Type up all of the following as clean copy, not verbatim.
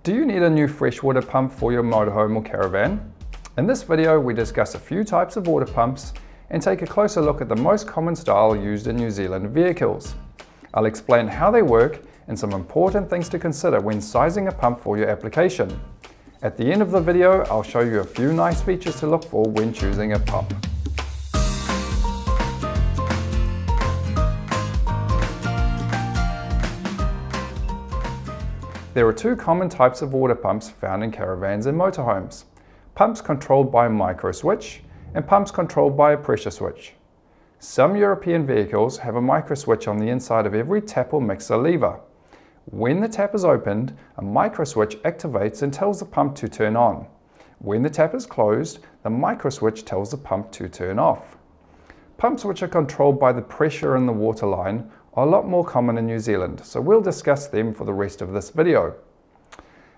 Do you need a new freshwater pump for your motorhome or caravan? In this video, we discuss a few types of water pumps and take a closer look at the most common style used in New Zealand vehicles. I'll explain how they work and some important things to consider when sizing a pump for your application. At the end of the video, I'll show you a few nice features to look for when choosing a pump. There are two common types of water pumps found in caravans and motorhomes. Pumps controlled by a micro switch and pumps controlled by a pressure switch. Some European vehicles have a micro switch on the inside of every tap or mixer lever. When the tap is opened, a micro switch activates and tells the pump to turn on. When the tap is closed, the micro switch tells the pump to turn off. Pumps which are controlled by the pressure in the water line are a lot more common in New Zealand, so we'll discuss them for the rest of this video.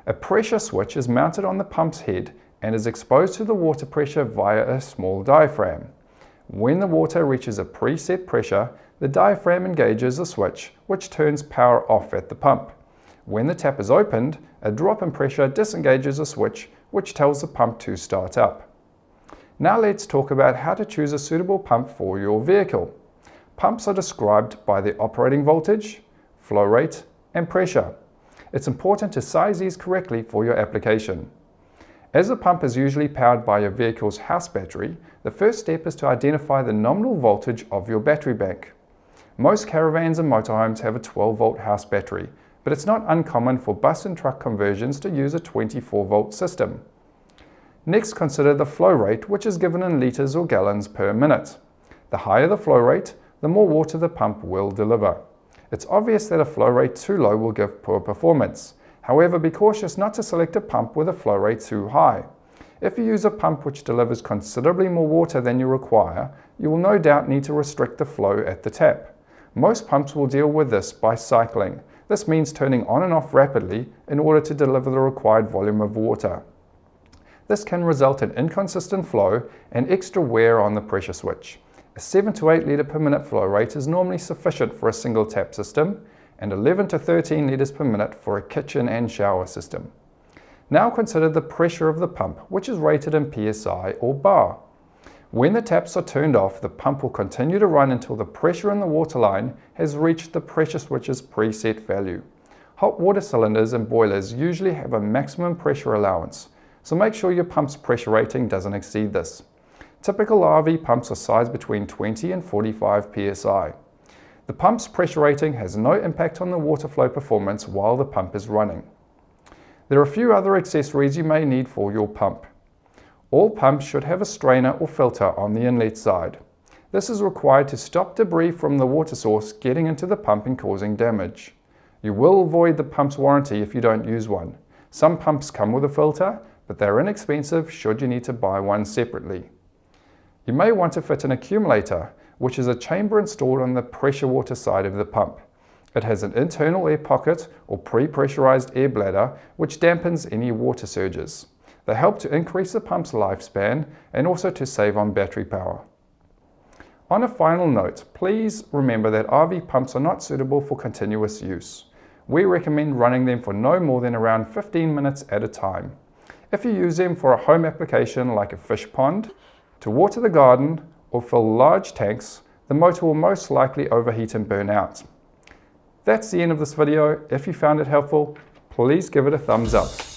A pressure switch is mounted on the pump's head and is exposed to the water pressure via a small diaphragm. When the water reaches a preset pressure, the diaphragm engages the switch, which turns power off at the pump. When the tap is opened, a drop in pressure disengages the switch, which tells the pump to start up. Now let's talk about how to choose a suitable pump for your vehicle. Pumps are described by their operating voltage, flow rate, and pressure. It's important to size these correctly for your application. As the pump is usually powered by your vehicle's house battery, the first step is to identify the nominal voltage of your battery bank. Most caravans and motorhomes have a 12-volt house battery, but it's not uncommon for bus and truck conversions to use a 24-volt system. Next, consider the flow rate, which is given in litres or gallons per minute. The higher the flow rate, the more water the pump will deliver. It's obvious that a flow rate too low will give poor performance. However, be cautious not to select a pump with a flow rate too high. If you use a pump which delivers considerably more water than you require, you will no doubt need to restrict the flow at the tap. Most pumps will deal with this by cycling. This means turning on and off rapidly in order to deliver the required volume of water. This can result in inconsistent flow and extra wear on the pressure switch. A 7 to 8 litre per minute flow rate is normally sufficient for a single tap system and 11 to 13 litres per minute for a kitchen and shower system. Now consider the pressure of the pump, which is rated in PSI or bar. When the taps are turned off, the pump will continue to run until the pressure in the water line has reached the pressure switch's preset value. Hot water cylinders and boilers usually have a maximum pressure allowance, so make sure your pump's pressure rating doesn't exceed this. Typical RV pumps are sized between 20 and 45 psi. The pump's pressure rating has no impact on the water flow performance while the pump is running. There are a few other accessories you may need for your pump. All pumps should have a strainer or filter on the inlet side. This is required to stop debris from the water source getting into the pump and causing damage. You will avoid the pump's warranty if you don't use one. Some pumps come with a filter, but they're inexpensive should you need to buy one separately. You may want to fit an accumulator, which is a chamber installed on the pressure water side of the pump. It has an internal air pocket or pre-pressurized air bladder which dampens any water surges. They help to increase the pump's lifespan and also to save on battery power. On a final note, please remember that RV pumps are not suitable for continuous use. We recommend running them for no more than around 15 minutes at a time. If you use them for a home application like a fish pond, to water the garden, or fill large tanks, the motor will most likely overheat and burn out. That's the end of this video. If you found it helpful, please give it a thumbs up.